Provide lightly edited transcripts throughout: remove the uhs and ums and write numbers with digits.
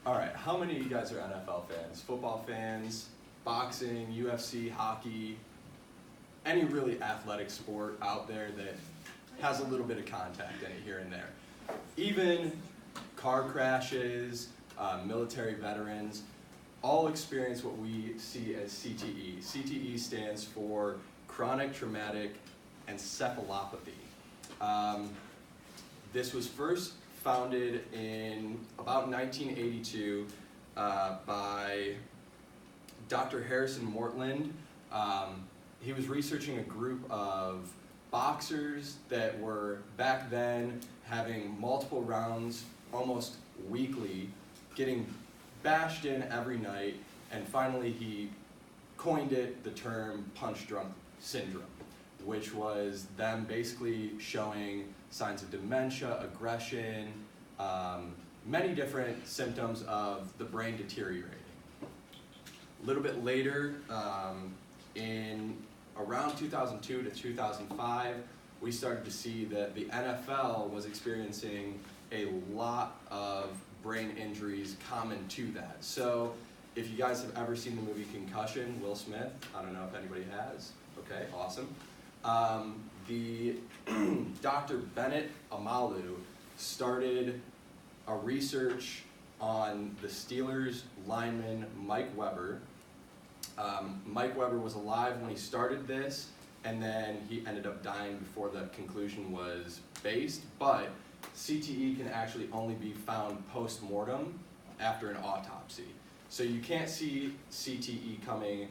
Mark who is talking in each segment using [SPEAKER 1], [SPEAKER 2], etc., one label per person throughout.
[SPEAKER 1] All right, how many of you guys are NFL fans? Football fans, boxing, UFC, hockey, any really athletic sport out there that has a little bit of contact in it here and there. Even car crashes, military veterans, all experience what we see as CTE. CTE stands for chronic traumatic encephalopathy. This was first founded in about 1982 by Dr. Harrison Mortland. He was researching a group of boxers that were back then having multiple rounds almost weekly, getting bashed in every night, and finally he coined it the term punch drunk syndrome, which was them basically showing signs of dementia, aggression, many different symptoms of the brain deteriorating. A little bit later, in around 2002 to 2005, we started to see that the NFL was experiencing a lot of brain injuries common to that. So if you guys have ever seen the movie Concussion, Will Smith, I don't know if anybody has. Okay, awesome. The Dr. Bennett Amalu started a research on the Steelers lineman Mike Weber. Mike Weber was alive when he started this, and then he ended up dying before the conclusion was based, but CTE can actually only be found post-mortem after an autopsy. So you can't see CTE coming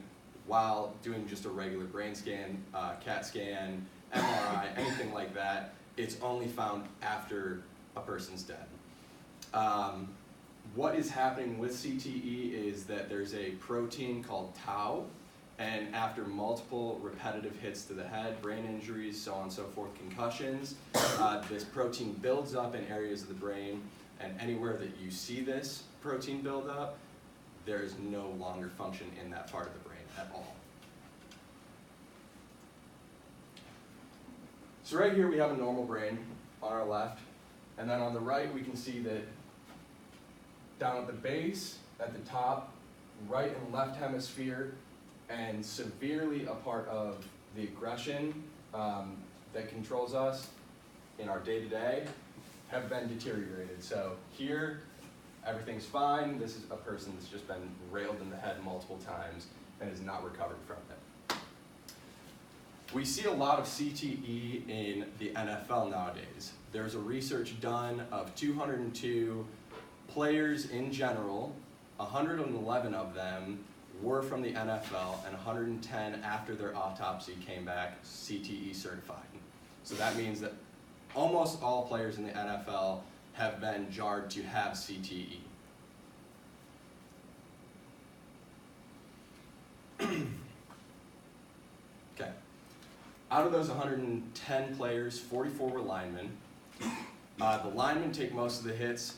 [SPEAKER 1] while doing just a regular brain scan, CAT scan, MRI, anything like that. It's only found after a person's dead. What is happening with CTE is that there's a protein called tau, and after multiple repetitive hits to the head, brain injuries, so on and so forth, concussions, this protein builds up in areas of the brain, and anywhere that you see this protein build up, there is no longer function in that part of the brain at all. So right here we have a normal brain on our left, and then on the right we can see that down at the base, at the top, right and left hemisphere, and severely a part of the aggression that controls us in our day-to-day have been deteriorated. So here, everything's fine. This is a person that's just been railed in the head multiple times and has not recovered from it. We see a lot of CTE in the NFL nowadays. There's a research done of 202 players in general. 111 of them were from the NFL, and 110 after their autopsy came back CTE certified. So that means that almost all players in the NFL have been jarred to have CTE. Okay. Out of those 110 players, 44 were linemen. The linemen take most of the hits.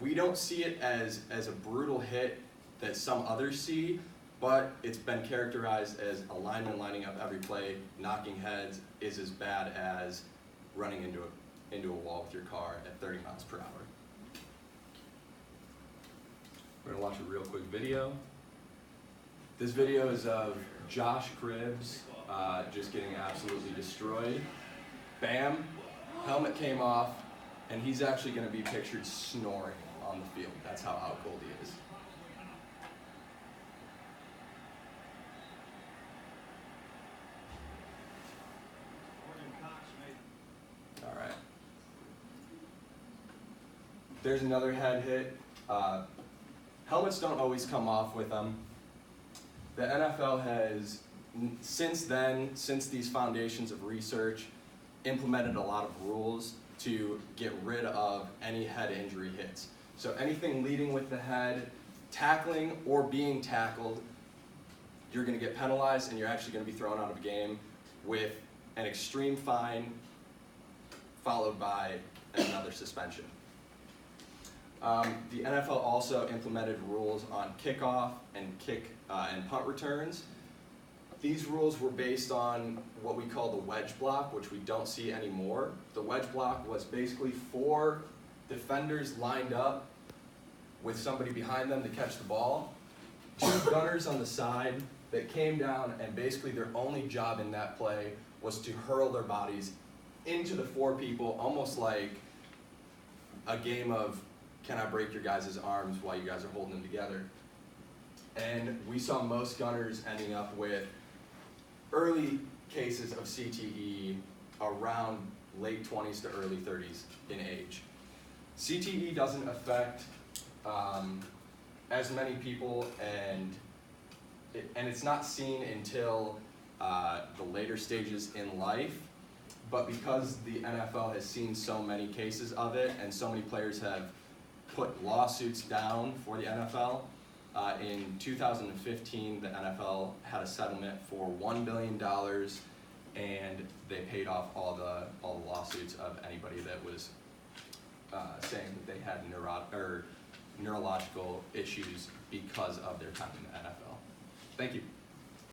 [SPEAKER 1] We don't see it as a brutal hit that some others see, but it's been characterized as a lineman lining up every play, knocking heads is as bad as running into a wall with your car at 30 miles per hour. We're gonna watch a real quick video. This video is of Josh Cribbs just getting absolutely destroyed. Bam, helmet came off, and he's actually gonna be pictured snoring on the field. That's how out cold he is. All right. There's another head hit. Helmets don't always come off with them. The NFL has, since then, since these foundations of research, implemented a lot of rules to get rid of any head injury hits. So anything leading with the head, tackling or being tackled, you're going to get penalized and you're actually going to be thrown out of a game with an extreme fine followed by another suspension. The NFL also implemented rules on kickoff and and punt returns. These rules were based on what we call the wedge block, which we don't see anymore. The wedge block was basically 4 defenders lined up with somebody behind them to catch the ball. Two gunners on the side that came down, and basically their only job in that play was to hurl their bodies into the four people, almost like a game of can I break your guys' arms while you guys are holding them together. And we saw most gunners ending up with early cases of CTE around late 20s to early 30s in age. CTE doesn't affect as many people, and it's not seen until the later stages in life, but because the NFL has seen so many cases of it and so many players have put lawsuits down for the NFL, in 2015 the NFL had a settlement for $1 billion, and they paid off all the lawsuits of anybody that was saying that they had neurological issues because of their time in the NFL. Thank you.